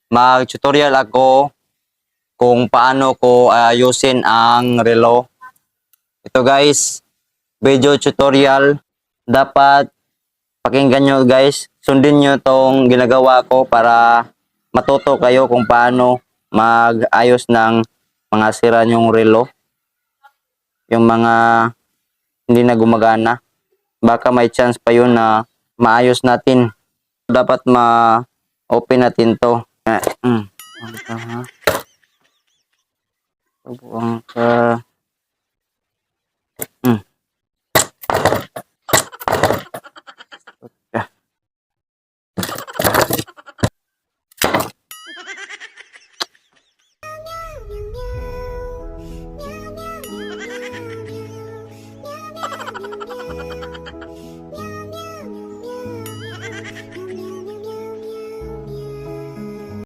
mag-tutorial ako kung paano ko ayusin ang relo. Ito guys, video tutorial. Dapat pakinggan nyo guys. Sundin nyo tong ginagawa ko para matuto kayo kung paano mag-ayos ng mga sira nyong relo. Yung mga hindi na gumagana. Baka may chance pa yun na maayos natin. Dapat ma-open natin to. Subukan ka.